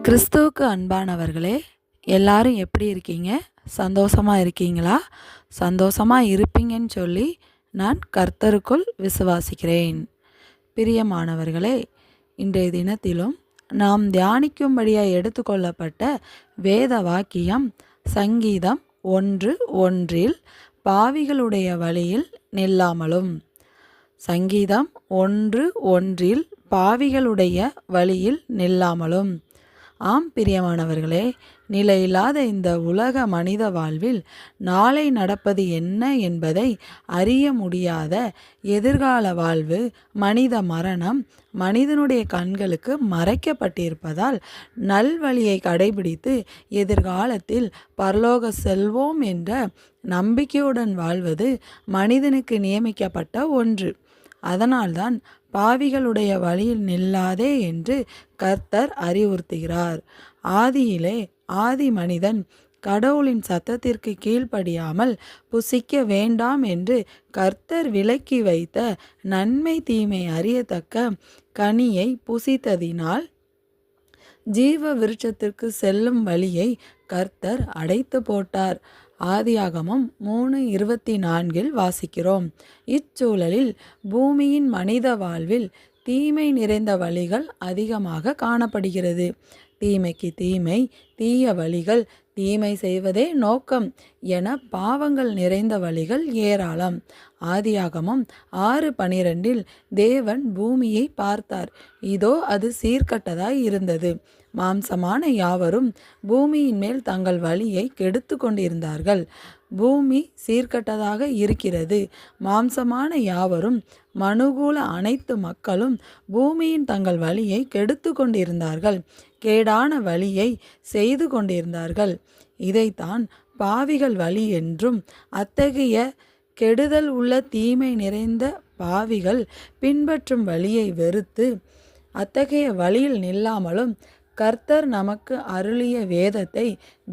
கிறிஸ்துவுக்கு அன்பானவர்களே, எல்லாரும் எப்படி இருக்கீங்க? சந்தோஷமாக இருக்கீங்களா? சந்தோஷமாக இருப்பீங்கன்னு சொல்லி நான் கர்த்தருக்குள் விசுவாசிக்கிறேன். பிரியமானவர்களே, இன்றைய தினத்திலும் நாம் தியானிக்கும்படியாக எடுத்துக்கொள்ளப்பட்ட வேத வாக்கியம் சங்கீதம் 1:1 பாவிகளுடைய வழியில் நில்லாமலும். சங்கீதம் 1:1 பாவிகளுடைய வழியில் நில்லாமலும். ஆம் பிரியமானவர்களே, நிலையில்லாத இந்த உலக மனித வாழ்வில் நாளை நடப்பது என்ன என்பதை அறிய முடியாத எதிர்கால வாழ்வு, மனித மரணம் மனிதனுடைய கண்களுக்கு மறைக்கப்பட்டிருப்பதால் நல்வழியை கடைபிடித்து எதிர்காலத்தில் பரலோக செல்வோம் என்ற நம்பிக்கையுடன் வாழ்வது மனிதனுக்கு நியமிக்கப்பட்ட ஒன்று. அதனால்தான் பாவிகளுடைய வழியில் நில்லாதே என்று கர்த்தர் அறிவுறுத்துகிறார். ஆதியிலே ஆதி மனிதன் கடவுளின் சத்தத்திற்கு கீழ்ப்படியாமல் புசிக்க வேண்டாம் என்று கர்த்தர் விலக்கி வைத்த நன்மை தீமை அறியத்தக்க கனியை புசித்ததினால் ஜீவ விருட்சத்திற்கு செல்லும் வழியை கர்த்தர் அடைத்து போட்டார். ஆதியாகமம் 3:24 வாசிக்கிறோம். இச்சூழலில் பூமியின் மனித வாழ்வில் தீமை நிறைந்த வழிகள் அதிகமாக காணப்படுகிறது. தீமைக்கு தீமை, தீய வழிகள், தீமை செய்வதே நோக்கம் என பாவங்கள் நிறைந்த வழிகள் ஏராளம். ஆதியாகமம் 6:12 தேவன் பூமியை பார்த்தார். இதோ அது சீர்கட்டதாய் இருந்தது. மாம்சமான யாவரும் பூமியின் மேல் தங்கள் வழியை கெடுத்து கொண்டிருந்தார்கள். பூமி சீர்கட்டதாக இருக்கிறது. மாம்சமான யாவரும் மனுகுல அனைத்து மக்களும் பூமியின் தங்கள் வழியை கெடுத்து கொண்டிருந்தார்கள். கேடான வழியை செய்து கொண்டிருந்தார்கள். இதைத்தான் பாவிகள் வழி என்றும், அத்தகைய கெடுதல் உள்ள தீமை நிறைந்த பாவிகள் பின்பற்றும் வழியை வெறுத்து அத்தகைய வழியில் நில்லாமலும் கர்த்தர் நமக்கு அருளிய வேதத்தை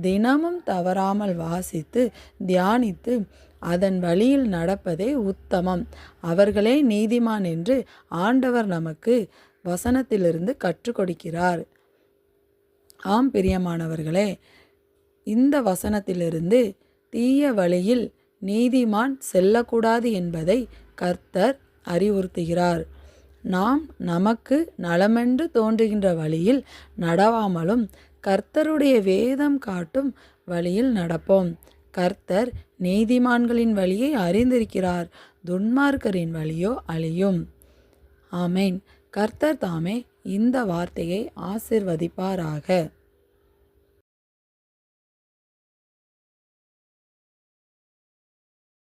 தினமும் தவறாமல் வாசித்து தியானித்து அதன் வழியில் நடப்பதே உத்தமம். அவர்களே நீதிமான் என்று ஆண்டவர் நமக்கு வசனத்திலிருந்து கற்றுக் கொடுக்கிறார். ஆம் பிரியமானவர்களே, இந்த வசனத்திலிருந்து தீய வழியில் நீதிமான் செல்லக்கூடாது என்பதை கர்த்தர் அறிவுறுத்துகிறார். நாம் நமக்கு நலமென்று தோன்றுகின்ற வழியில் நடவாமலும் கர்த்தருடைய வேதம் காட்டும் வழியில் நடப்போம். கர்த்தர் நீதிமான்களின் வழியை அறிந்திருக்கிறார், துன்மார்க்கரின் வழியோ அழியும். ஆமேன். கர்த்தர் தாமே இந்த வார்த்தையை ஆசீர்வதிப்பாராக.